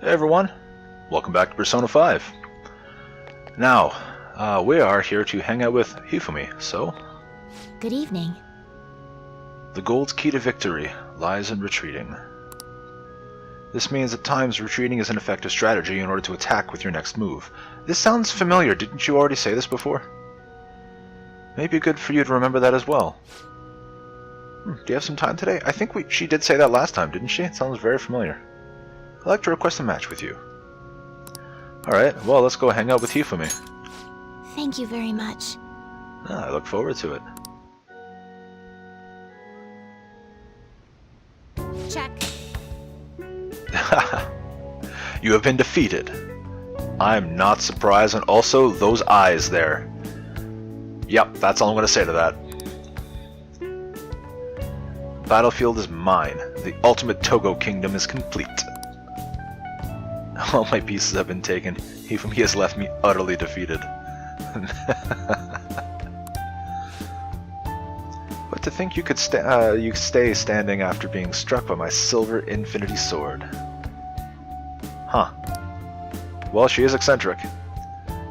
Hey everyone, welcome back to Persona 5. Now, we are here to hang out with Hifumi, so... Good evening. The gold's key to victory lies in retreating. This means at times retreating is an effective strategy in order to attack with your next move. This sounds familiar, didn't you already say this before? Maybe good for you to remember that as well. Do you have some time today? I think she did say that last time, didn't she? It sounds very familiar. I'd like to request a match with you. Alright, well, let's go hang out with Hifumi. Thank you very much. I look forward to it. Check. You have been defeated. I'm not surprised, and also those eyes there. Yep, that's all I'm going to say to that. Battlefield is mine. The ultimate Togo kingdom is complete. All my pieces have been taken. Hifumi has left me utterly defeated. But to think you could stay standing after being struck by my silver infinity sword. Huh. Well, she is eccentric.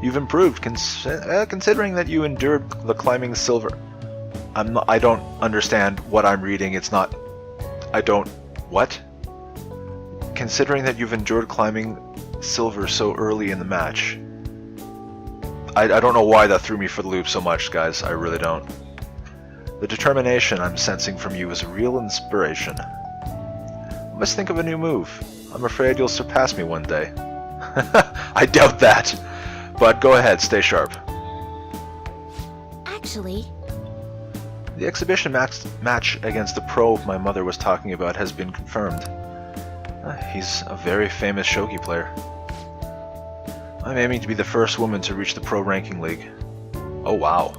You've improved, considering that you endured the climbing silver. I don't understand what I'm reading. It's not... What? Considering that you've endured climbing silver so early in the match. I don't know why that threw me for the loop so much, guys. I really don't. The determination I'm sensing from you is a real inspiration. I must think of a new move. I'm afraid you'll surpass me one day. I doubt that. But go ahead, stay sharp. Actually... The exhibition match against the pro my mother was talking about has been confirmed. He's a very famous shogi player. I'm aiming to be the first woman to reach the pro ranking league. Oh wow.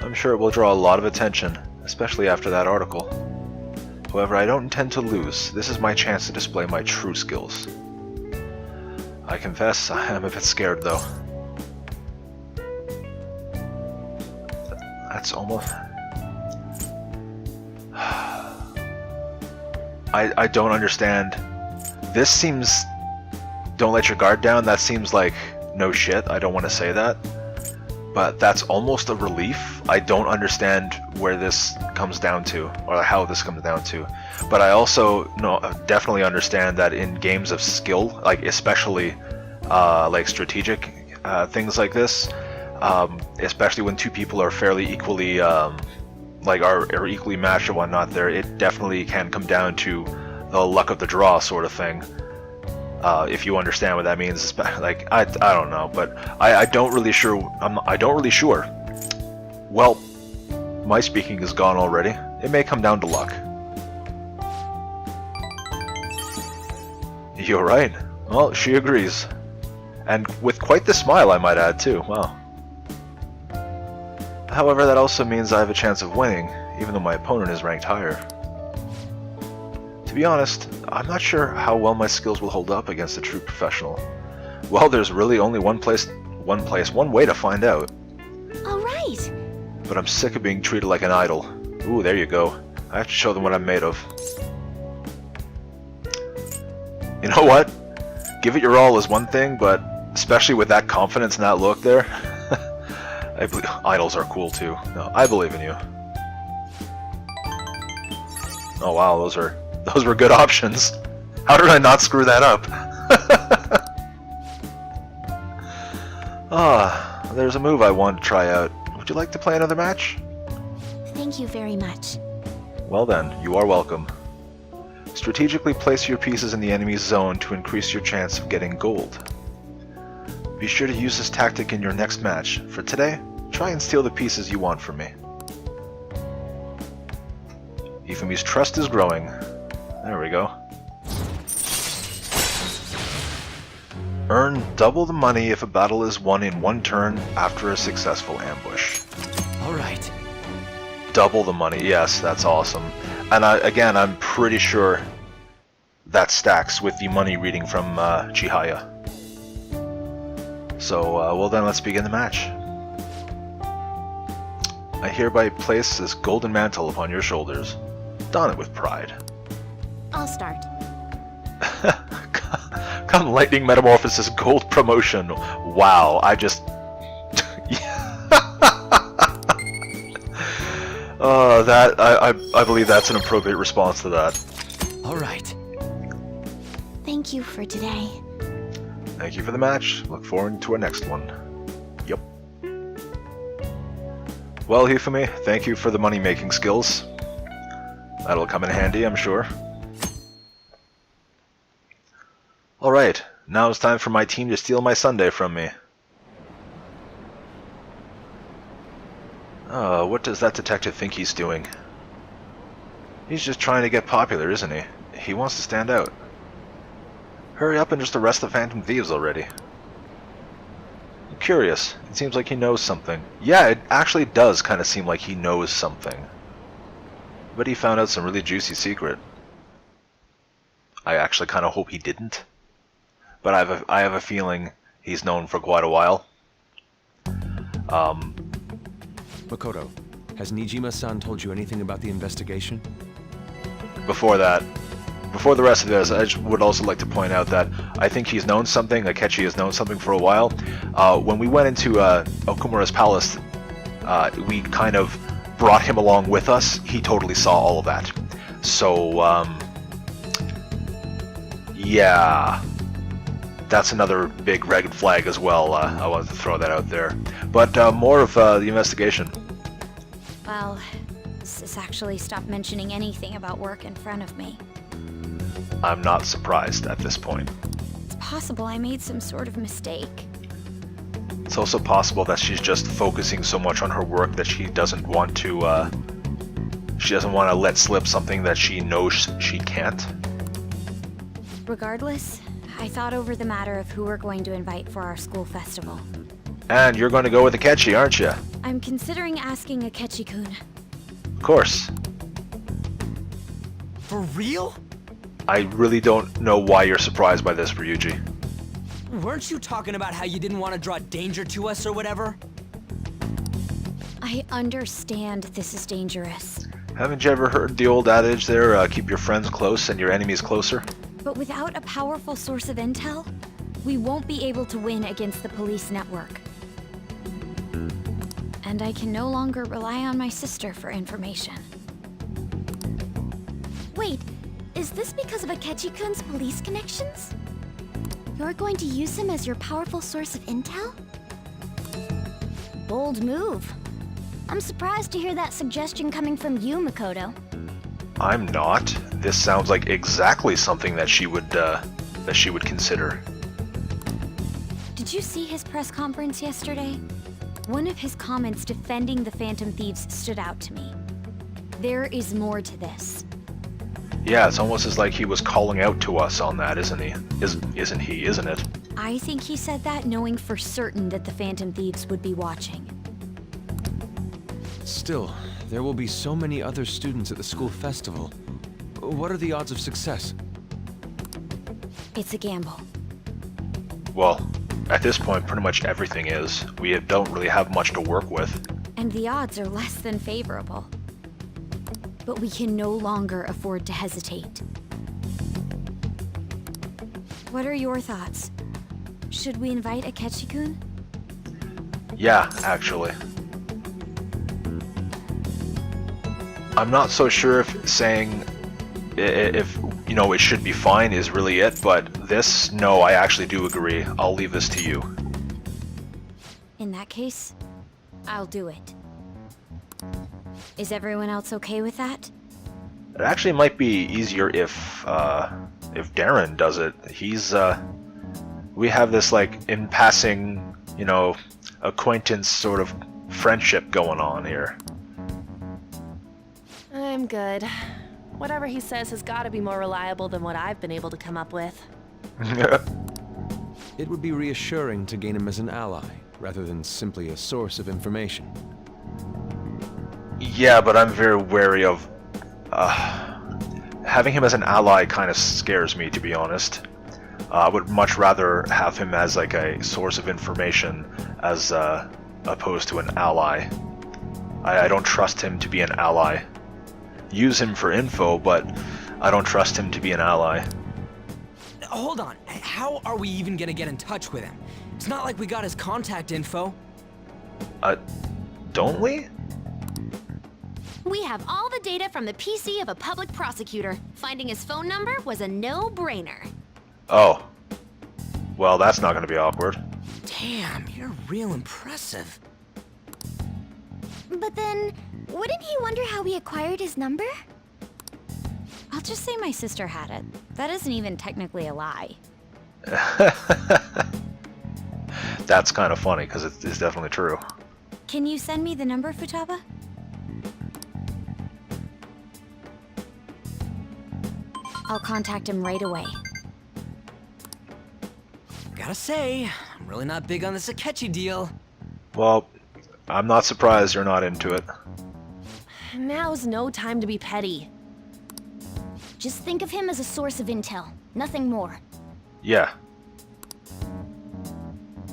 I'm sure it will draw a lot of attention, especially after that article. However, I don't intend to lose. This is my chance to display my true skills. I confess, I am a bit scared though. That's almost... I don't understand. This seems... Don't let your guard down, that seems like no shit. I don't want to say that. But that's almost a relief. I don't understand where this comes down to, or how this comes down to. But I also definitely understand that in games of skill, like especially like strategic things like this, especially when two people are fairly equally are equally matched or whatnot, there it definitely can come down to the luck of the draw sort of thing. If you understand what that means, like I don't know, but I don't really sure. I don't really sure. Well, my speaking is gone already. It may come down to luck. You're right. Well, she agrees, and with quite the smile, I might add too. Wow. However, that also means I have a chance of winning, even though my opponent is ranked higher. To be honest, I'm not sure how well my skills will hold up against a true professional. Well, there's really only one way to find out. All right. But I'm sick of being treated like an idol. Ooh, there you go. I have to show them what I'm made of. You know what? Give it your all is one thing, but especially with that confidence and that look there, I believe idols are cool too. No, I believe in you. Oh wow, those were good options. How did I not screw that up? There's a move I want to try out. Would you like to play another match? Thank you very much. Well then, you are welcome. Strategically place your pieces in the enemy's zone to increase your chance of getting gold. Be sure to use this tactic in your next match. For today, try and steal the pieces you want from me. Hifumi's trust is growing. There we go. Earn double the money if a battle is won in one turn after a successful ambush. Alright. Double the money, yes, that's awesome. And again, I'm pretty sure that stacks with the money reading from Chihaya. So, well then, let's begin the match. I hereby place this golden mantle upon your shoulders. Don it with pride. I'll start. Lightning Metamorphosis Gold promotion. Wow, I just... I believe that's an appropriate response to that. All right. Thank you for today. Thank you for the match. Look forward to our next one. Yep. Well, Hifumi, thank you for the money-making skills. That'll come in handy, I'm sure. Alright, now it's time for my team to steal my sundae from me. What does that detective think he's doing? He's just trying to get popular, isn't he? He wants to stand out. Hurry up and just arrest the Phantom Thieves already. I'm curious. It seems like he knows something. Yeah, it actually does kind of seem like he knows something. But he found out some really juicy secret. I actually kind of hope he didn't. But I have a feeling he's known for quite a while. Makoto, has Nijima-san told you anything about the investigation? Before the rest of this, I would also like to point out that I think he's known something, Akechi has known something for a while. When we went into Okumura's palace, we kind of brought him along with us. He totally saw all of that. So, yeah. That's another big red flag as well. I wanted to throw that out there. But more of the investigation. Well, Sis actually stopped mentioning anything about work in front of me. I'm not surprised at this point. It's possible I made some sort of mistake. It's also possible that she's just focusing so much on her work that she doesn't want to let slip something that she knows she can't. Regardless, I thought over the matter of who we're going to invite for our school festival. And you're going to go with Akechi, aren't you? I'm considering asking Akechi-kun. Of course. For real? I really don't know why you're surprised by this, Ryuji. Weren't you talking about how you didn't want to draw danger to us or whatever? I understand this is dangerous. Haven't you ever heard the old adage there, keep your friends close and your enemies closer? But without a powerful source of intel, we won't be able to win against the police network. And I can no longer rely on my sister for information. Wait, is this because of Akechi-kun's police connections? You're going to use him as your powerful source of intel? Bold move. I'm surprised to hear that suggestion coming from you, Makoto. I'm not. This sounds like exactly something that she would consider. Did you see his press conference yesterday? One of his comments defending the Phantom Thieves stood out to me. There is more to this. Yeah, it's almost as like he was calling out to us on that, isn't he? Isn't it? I think he said that knowing for certain that the Phantom Thieves would be watching. Still, there will be so many other students at the school festival. What are the odds of success? It's a gamble. Well, at this point, pretty much everything is. We don't really have much to work with. And the odds are less than favorable. But we can no longer afford to hesitate. What are your thoughts? Should we invite Akechi-kun? Yeah, actually. I'm not so sure if saying if it should be fine is really it, but this, no, I actually do agree. I'll leave this to you. In that case, I'll do it. Is everyone else okay with that? It actually might be easier if Darren does it. We have this in passing, acquaintance sort of friendship going on here. I'm good. Whatever he says has got to be more reliable than what I've been able to come up with. It would be reassuring to gain him as an ally, rather than simply a source of information. Yeah, but I'm very wary of... having him as an ally kind of scares me, to be honest. I would much rather have him as a source of information as opposed to an ally. I don't trust him to be an ally. Use him for info, but I don't trust him to be an ally. hold on. How are we even gonna get in touch with him? It's not like we got his contact info. Don't we? We have all the data from the PC of a public prosecutor. Finding his phone number was a no-brainer. Oh. Well, that's not gonna be awkward. Damn, you're real impressive. But then, wouldn't he wonder how we acquired his number? I'll just say my sister had it. That isn't even technically a lie. That's kind of funny, because it's definitely true. Can you send me the number, Futaba? I'll contact him right away. Gotta say, I'm really not big on this Akechi deal. Well, I'm not surprised you're not into it. Now's no time to be petty. Just think of him as a source of intel, nothing more. Yeah.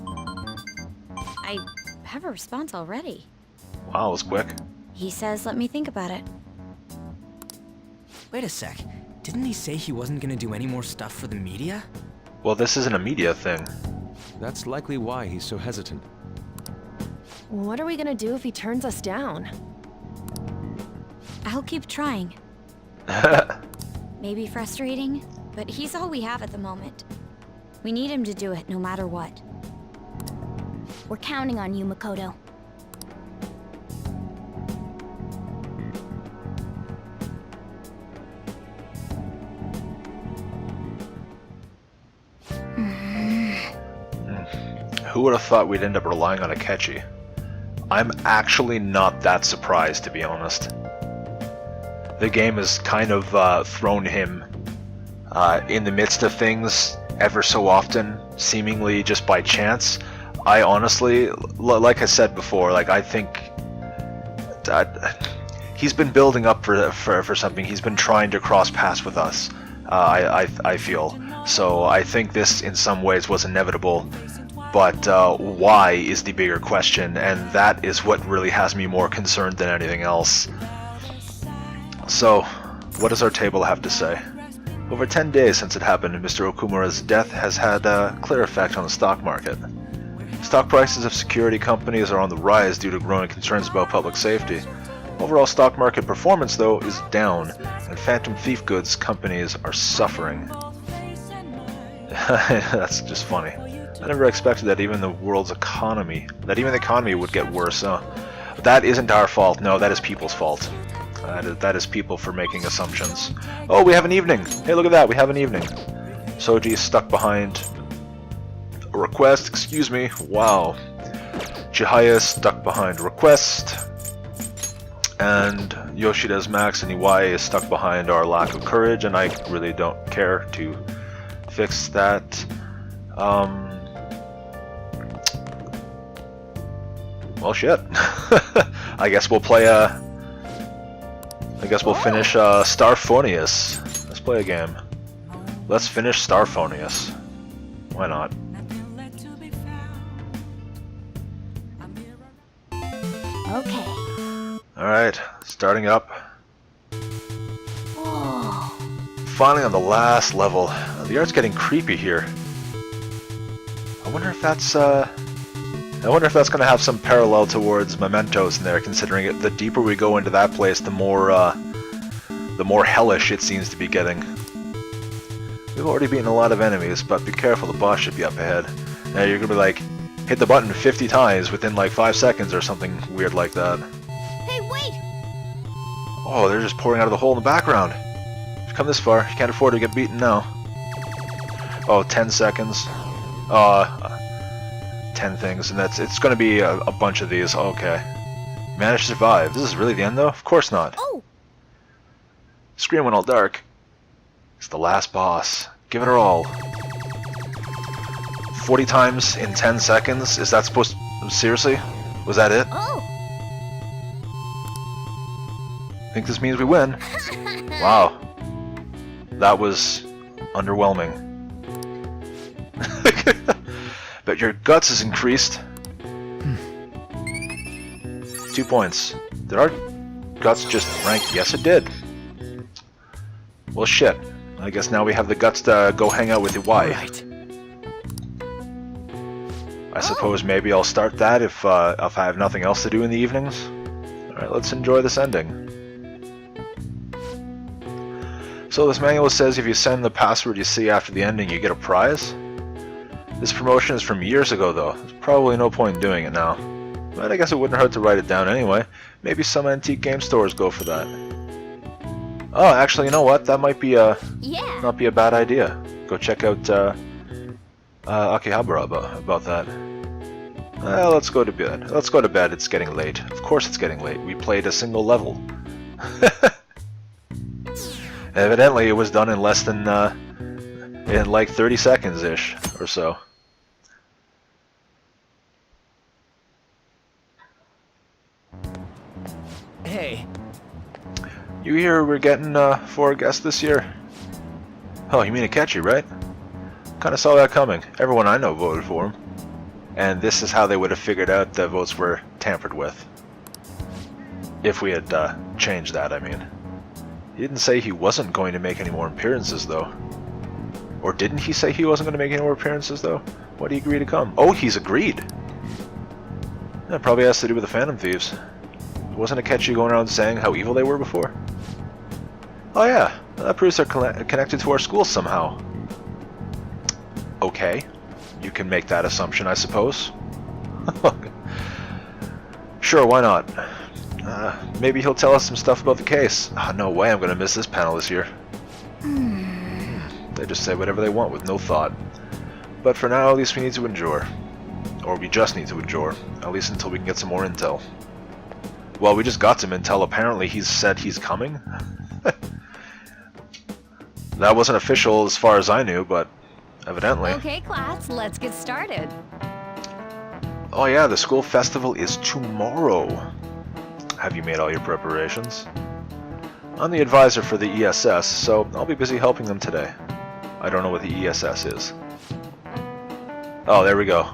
I have a response already. Wow, it was quick. He says let me think about it. Wait a sec. Didn't he say he wasn't gonna do any more stuff for the media? Well, this isn't a media thing. That's likely why he's so hesitant. What are we gonna do if he turns us down? I'll keep trying. Maybe frustrating, but he's all we have at the moment. We need him to do it no matter what. We're counting on you, Makoto. Who would have thought we'd end up relying on Akechi? I'm actually not that surprised, to be honest. The game has kind of thrown him in the midst of things ever so often, seemingly just by chance. I honestly, like I said before, like I think that he's been building up for something. He's been trying to cross paths with us. I feel so. I think this, in some ways, was inevitable. But why is the bigger question, and that is what really has me more concerned than anything else. So, what does our table have to say? Over 10 days since it happened, Mr. Okumura's death has had a clear effect on the stock market. Stock prices of security companies are on the rise due to growing concerns about public safety. Overall stock market performance, though, is down, and phantom thief goods companies are suffering. That's just funny. I never expected that even the world's economy, that even the economy would get worse. That isn't our fault. No, that is people's fault. That is people for making assumptions. Oh, we have an evening. Hey, look at that. We have an evening. Soji is stuck behind a request. Excuse me. Wow. Chihaya is stuck behind a request. And Yoshida's Max and Iwai is stuck behind our lack of courage, and I really don't care to fix that. Well, shit. I guess we'll play I guess we'll finish Starphonius. Let's play a game. Let's finish Starphonius. Why not? Okay. Alright, starting up. Whoa. Finally on the last level. The art's getting creepy here. I wonder if that's going to have some parallel towards Mementos in there, considering it, the deeper we go into that place, the more hellish it seems to be getting. We've already beaten a lot of enemies, but be careful, the boss should be up ahead. Now you're going to be like, hit the button 50 times within like 5 seconds or something weird like that. Hey, wait! Oh, they're just pouring out of the hole in the background. You've come this far, you can't afford to get beaten now. Oh, 10 seconds. 10 things, and it's going to be a bunch of these. Okay. Managed to survive. This is really the end, though? Of course not. Oh! Screen went all dark. It's the last boss. Give it her all. 40 times in 10 seconds? Is that supposed to... Seriously? Was that it? Oh! I think this means we win. Wow. That was underwhelming. But your guts is increased. 2 points. Did our guts just rank? Yes, it did. Well, shit. I guess now we have the guts to go hang out with Iwai. Right. I suppose maybe I'll start that if I have nothing else to do in the evenings. Alright, let's enjoy this ending. So this manual says if you send the password you see after the ending, you get a prize. This promotion is from years ago though. There's probably no point in doing it now. But I guess it wouldn't hurt to write it down anyway. Maybe some antique game stores go for that. Oh, actually, you know what? That might be Yeah. not be a bad idea. Go check out Akihabara about that. Let's go to bed. Let's go to bed. It's getting late. Of course it's getting late. We played a single level. Evidently, it was done in less than in like 30 seconds-ish or so. Hey, You hear we're getting 4 guests this year? Oh, you mean Akechi, right? Kinda saw that coming. Everyone I know voted for him. And this is how they would have figured out that votes were tampered with. If we had changed that, I mean. He didn't say he wasn't going to make any more appearances, though. Or didn't he say he wasn't going to make any more appearances, though? Why did he agree to come? Oh, he's agreed! That probably has to do with the Phantom Thieves. Wasn't Akechi going around saying how evil they were before? Oh yeah, that proves they're connected to our school somehow. Okay, you can make that assumption, I suppose. Sure, why not? Maybe he'll tell us some stuff about the case. No way I'm gonna miss this panel this year. They just say whatever they want with no thought. But for now, at least we need to endure. Or we just need to endure, at least until we can get some more intel. Well, we just got some intel. Apparently he's said he's coming. That wasn't official as far as I knew, but evidently. Okay, class, let's get started. Oh yeah, the school festival is tomorrow. Have you made all your preparations? I'm the advisor for the ESS, so I'll be busy helping them today. I don't know what the ESS is. Oh, there we go.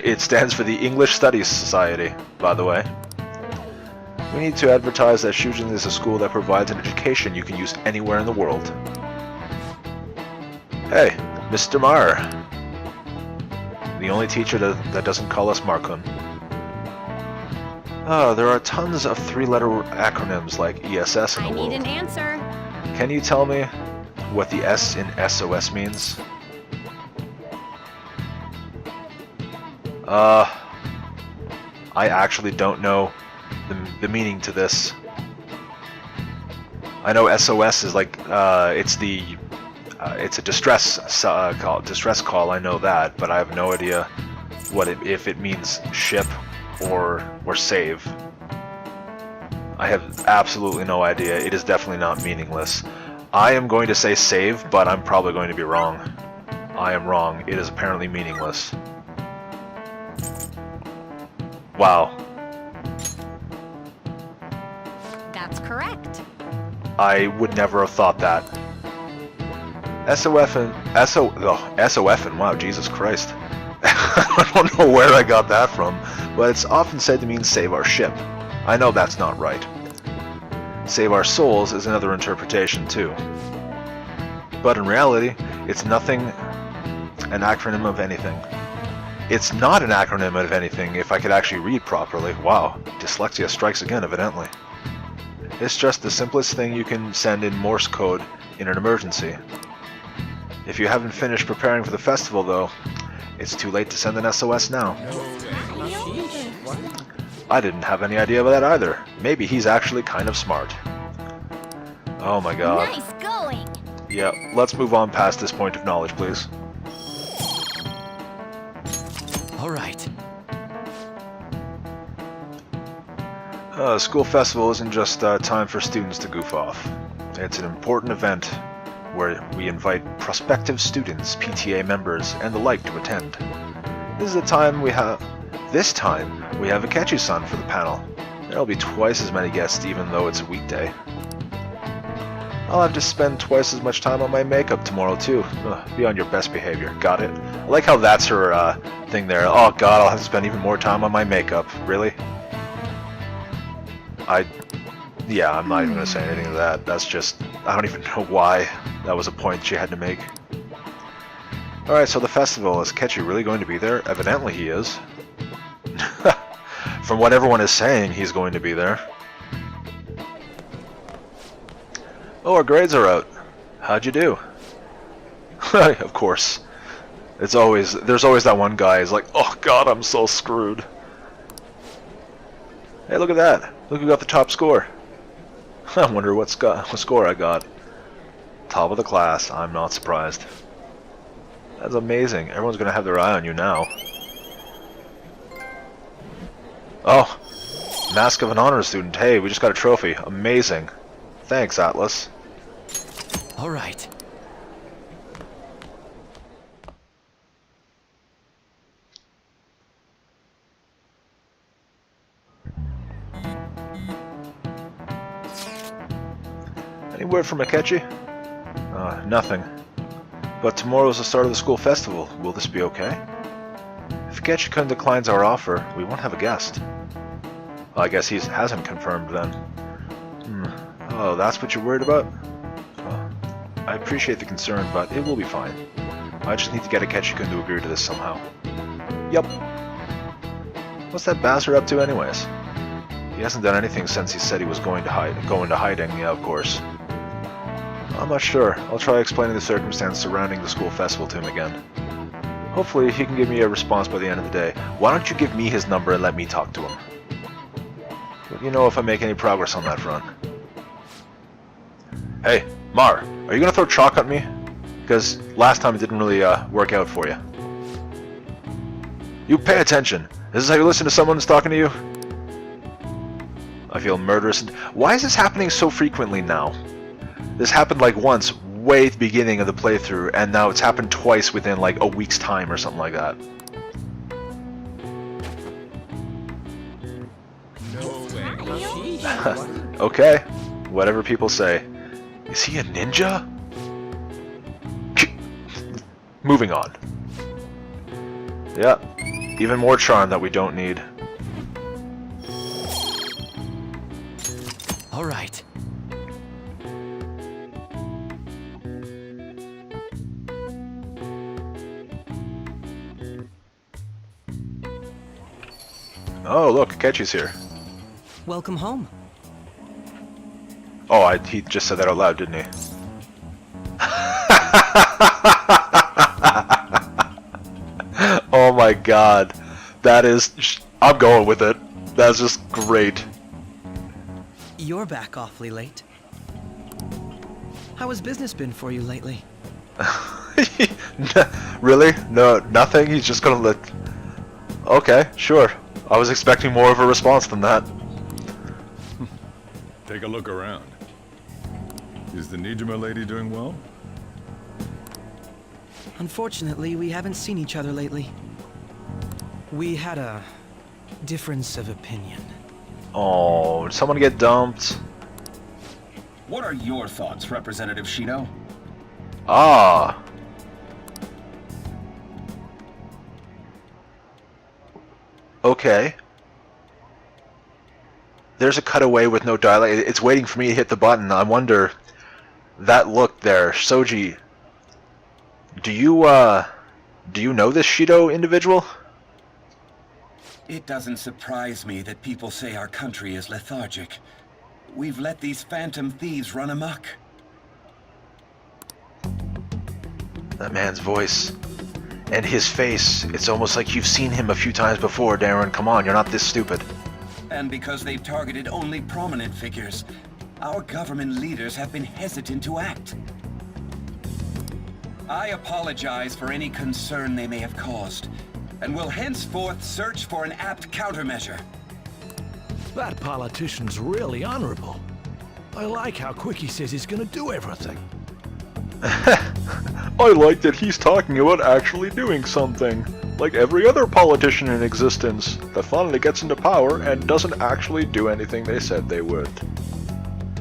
It stands for the English Studies Society, by the way. We need to advertise that Shujin is a school that provides an education you can use anywhere in the world. Hey, Mr. Mar. The only teacher that doesn't call us Markun. There are tons of 3-letter acronyms like ESS in the I world. need an answer. Can you tell me what the S in SOS means? I actually don't know the meaning to this. I know SOS is like it's a distress call. I know that, but I have no idea what if it means ship or save. I have absolutely no idea. It is definitely not meaningless. I am going to say save, but I'm probably going to be wrong. I am wrong. It is apparently meaningless. Wow. That's correct. I would never have thought that. SOF and wow, Jesus Christ. I don't know where I got that from, but it's often said to mean save our ship. I know that's not right. Save our souls is another interpretation too. But in reality, it's nothing an acronym of anything. It's not an acronym of anything if I could actually read properly. Wow, dyslexia strikes again evidently. It's just the simplest thing you can send in Morse code in an emergency. If you haven't finished preparing for the festival though, it's too late to send an SOS now. I didn't have any idea about that either. Maybe he's actually kind of smart. Oh my god. Nice going. Yeah, let's move on past this point of knowledge, please. all right. School festival isn't just time for students to goof off. It's an important event where we invite prospective students, PTA members, and the like to attend. This is the time we have Akechi-san for the panel. There'll be twice as many guests even though it's a weekday. I'll have to spend twice as much time on my makeup tomorrow too. Be on your best behavior, got it? I like how that's her thing there. Oh god, I'll have to spend even more time on my makeup. Really? Yeah, I'm not even gonna say anything to that. That's just I don't even know why that was a point she had to make. Alright, so the festival, is Ketchy really going to be there? Evidently he is. From what everyone is saying, he's going to be there. Oh, our grades are out. How'd you do? Of course. There's always that one guy who's like, oh god, I'm so screwed. Hey, look at that. Look who got the top score. I wonder what score I got. Top of the class. I'm not surprised. That's amazing. Everyone's gonna have their eye on you now. Oh, Mask of an Honor Student. Hey, we just got a trophy. Amazing. Thanks, Atlas. All right. Any word from Akechi? Nothing. But tomorrow's the start of the school festival. Will this be okay? If Akechi declines our offer, we won't have a guest. Well, I guess he hasn't confirmed then. Oh, that's what you're worried about? I appreciate the concern, but it will be fine. I just need to get Akechi-kun to agree to this somehow. Yup. What's that bastard up to anyways? He hasn't done anything since he said he was go into hiding, yeah, of course. I'm not sure. I'll try explaining the circumstance surrounding the school festival to him again. Hopefully he can give me a response by the end of the day. Why don't you give me his number and let me talk to him? Let you know if I make any progress on that front. Hey, Mar, are you gonna throw chalk at me? Because last time it didn't really work out for you. You pay attention. This is how you listen to someone who's talking to you? I feel murderous. Why is this happening so frequently now? This happened like once, way at the beginning of the playthrough, and now it's happened twice within like a week's time or something like that. Okay, whatever people say. Is he a ninja? Moving on. Yeah, even more charm that we don't need. All right. Oh, look, Akechi's here. Welcome home. Oh, he just said that out loud, didn't he? Oh my god. That is... I'm going with it. That's just great. You're back awfully late. How has business been for you lately? Really? No, nothing? He's just gonna let... Okay, sure. I was expecting more of a response than that. Take a look around. Is the Nijima lady doing well? Unfortunately, we haven't seen each other lately. We had a difference of opinion. Oh, did someone get dumped? What are your thoughts, Representative Shido? Ah. Okay. There's a cutaway with no dialogue. It's waiting for me to hit the button. I wonder... That look there, Soji. Do you know this Shido individual? It doesn't surprise me that people say our country is lethargic. We've let these phantom thieves run amok. That man's voice. And his face. It's almost like you've seen him a few times before, Darren. Come on, you're not this stupid. And because they've targeted only prominent figures, our government leaders have been hesitant to act. I apologize for any concern they may have caused, and will henceforth search for an apt countermeasure. That politician's really honorable. I like how quick he says he's gonna do everything. I like that he's talking about actually doing something. Like every other politician in existence that finally gets into power and doesn't actually do anything they said they would.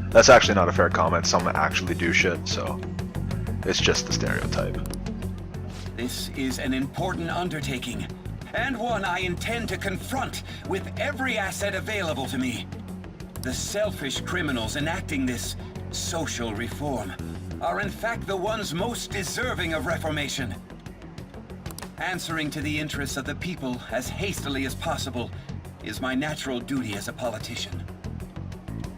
That's actually not a fair comment. Some actually do shit, so it's just the stereotype. This is an important undertaking, and one I intend to confront with every asset available to me. The selfish criminals enacting this social reform, are in fact the ones most deserving of reformation. Answering to the interests of the people as hastily as possible is my natural duty as a politician.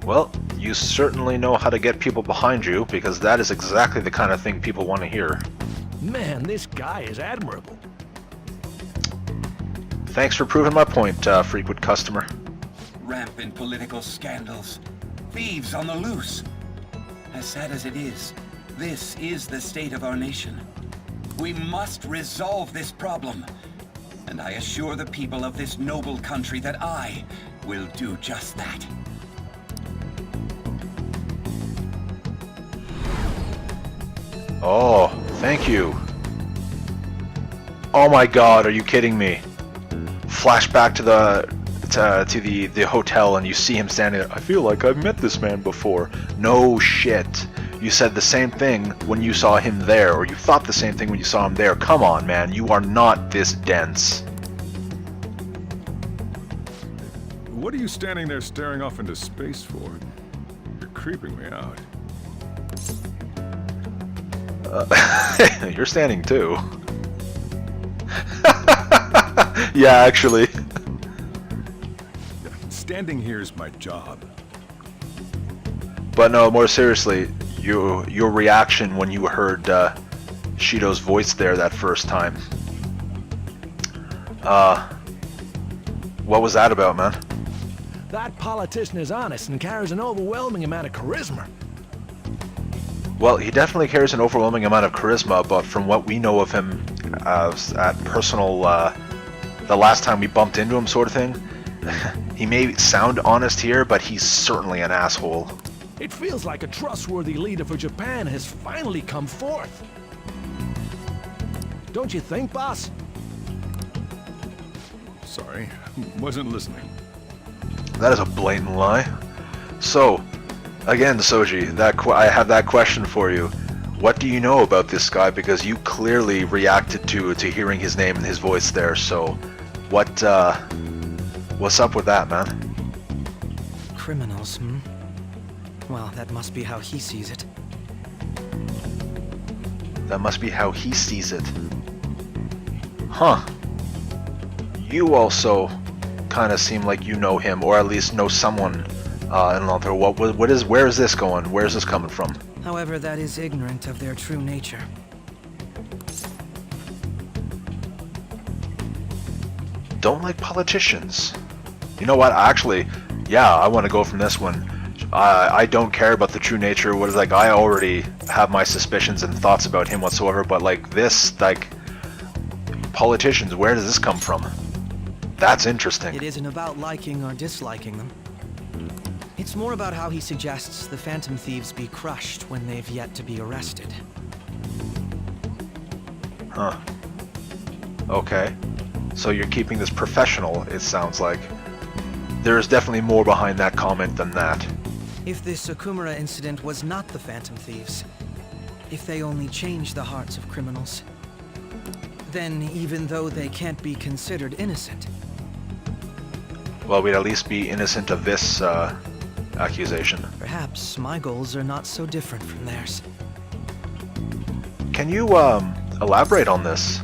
Well, you certainly know how to get people behind you, because that is exactly the kind of thing people want to hear. Man, this guy is admirable. Thanks for proving my point, frequent customer. Rampant political scandals, thieves on the loose. As sad as it is, this is the state of our nation. We must resolve this problem, and I assure the people of this noble country that I will do just that. Oh, thank you. Oh my god, are you kidding me? Flashback to the hotel, and you see him standing there. I feel like I've met this man before. No shit. You said the same thing when you saw him there, or you thought the same thing when you saw him there. Come on, man, you are not this dense. What are you standing there staring off into space for? You're creeping me out. You're standing too. Yeah, actually. Standing here is my job. But no, more seriously, your reaction when you heard Shido's voice there that first time. What was that about, man? That politician is honest and carries an overwhelming amount of charisma. Well, he definitely carries an overwhelming amount of charisma, but from what we know of him at personal, the last time we bumped into him sort of thing, he may sound honest here, but he's certainly an asshole. It feels like a trustworthy leader for Japan has finally come forth. Don't you think, boss? Sorry, wasn't listening. That is a blatant lie. So, again, Soji, I have that question for you. What do you know about this guy? Because you clearly reacted to hearing his name and his voice there. So, what's up with that, man? Criminals, hmm? Well, that must be how he sees it. That must be how he sees it. Huh. You also kind of seem like you know him, or at least know someone in Lothar. Where is this going? Where is this coming from? However, that is ignorant of their true nature. Don't like politicians. You know what? Actually, yeah, I want to go from this one. I don't care about the true nature. What is like? I already have my suspicions and thoughts about him whatsoever. But like this, like politicians, where does this come from? That's interesting. It isn't about liking or disliking them. It's more about how he suggests the Phantom Thieves be crushed when they've yet to be arrested. Huh. Okay. So you're keeping this professional, it sounds like. There's definitely more behind that comment than that. If this Okumura incident was not the Phantom Thieves, if they only changed the hearts of criminals, then even though they can't be considered innocent... Well, we'd at least be innocent of this, accusation. Perhaps my goals are not so different from theirs. Can you, elaborate on this?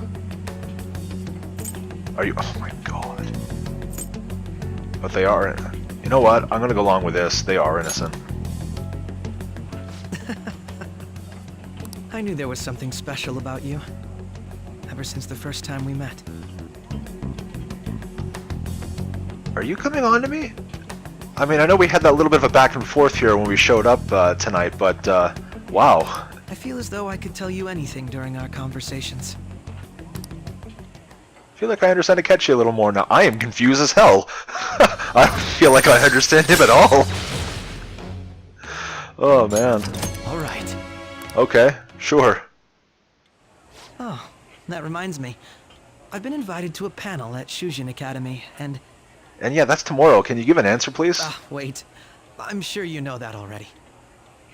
Are you... Oh my god. But they are... You know what? I'm gonna go along with this. They are innocent. I knew there was something special about you. Ever since the first time we met. Are you coming on to me? I mean, I know we had that little bit of a back and forth here when we showed up tonight, but wow. I feel as though I could tell you anything during our conversations. I feel like I understand to catch you a little more now. I am confused as hell. I don't feel like I understand him at all. Oh, man. All right. Okay, sure. Oh, that reminds me. I've been invited to a panel at Shujin Academy, and... And yeah, that's tomorrow. Can you give an answer, please? Wait. I'm sure you know that already.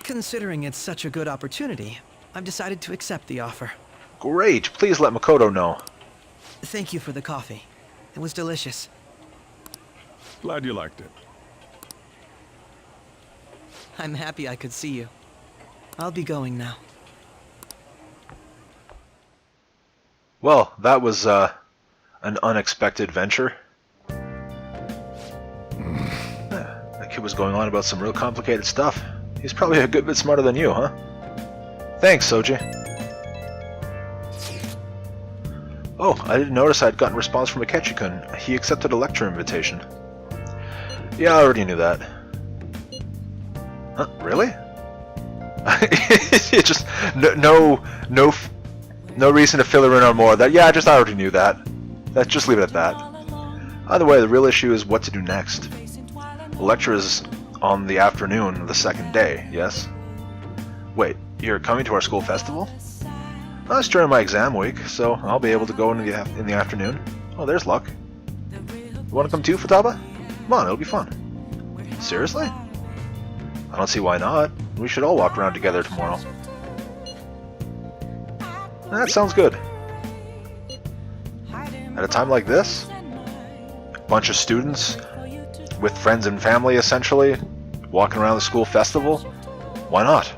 Considering it's such a good opportunity, I've decided to accept the offer. Great. Please let Makoto know. Thank you for the coffee. It was delicious. Glad you liked it. I'm happy I could see you. I'll be going now. Well, that was an unexpected venture. That kid was going on about some real complicated stuff. He's probably a good bit smarter than you, huh? Thanks, Soji. Oh, I didn't notice I'd gotten a response from Akechi-kun. He accepted a lecture invitation. Yeah, I already knew that. Huh? Really? It's just no reason to fill her in on more. That yeah, I already knew that. Let's just leave it at that. Either way, the real issue is what to do next. The lecture is on the afternoon of the second day. Yes. Wait, you're coming to our school festival? Well, it's during my exam week, so I'll be able to go in the afternoon. Oh, there's luck. You want to come too, Futaba? Come on, it'll be fun. Seriously? I don't see why not. We should all walk around together tomorrow. That sounds good. At a time like this, a bunch of students with friends and family, essentially, walking around the school festival, why not?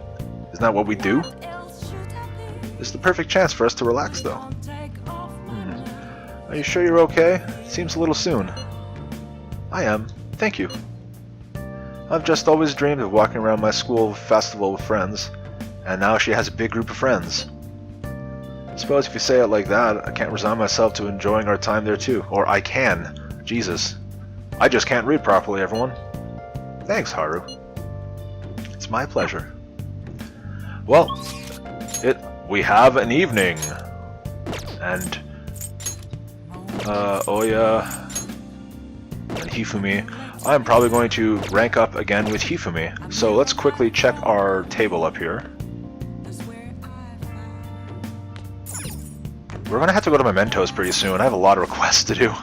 Isn't that what we do? This is the perfect chance for us to relax, though. Are you sure you're okay? It seems a little soon. I am. Thank you. I've just always dreamed of walking around my school festival with friends, and now she has a big group of friends. I suppose if you say it like that, I can't resign myself to enjoying our time there too. Or I can. Jesus. I just can't read properly, everyone. Thanks, Haru. It's my pleasure. Well, we have an evening. And Oya and Hifumi. I'm probably going to rank up again with Hifumi. So let's quickly check our table up here. We're going to have to go to Mementos pretty soon. I have a lot of requests to do.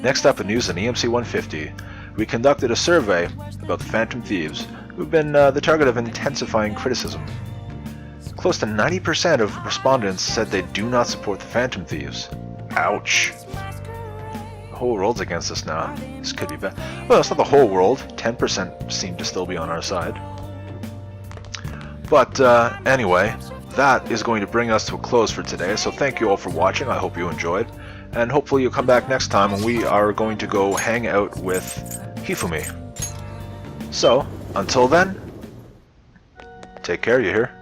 Next up, the news in EMC 150. We conducted a survey about the Phantom Thieves, who've been the target of intensifying criticism. Close to 90% of respondents said they do not support the Phantom Thieves. Ouch. The whole world's against us now. This could be bad. Well, it's not the whole world. 10% seem to still be on our side. But anyway, that is going to bring us to a close for today. So thank you all for watching. I hope you enjoyed. And hopefully you'll come back next time when we are going to go hang out with Hifumi. So, until then, take care, you hear?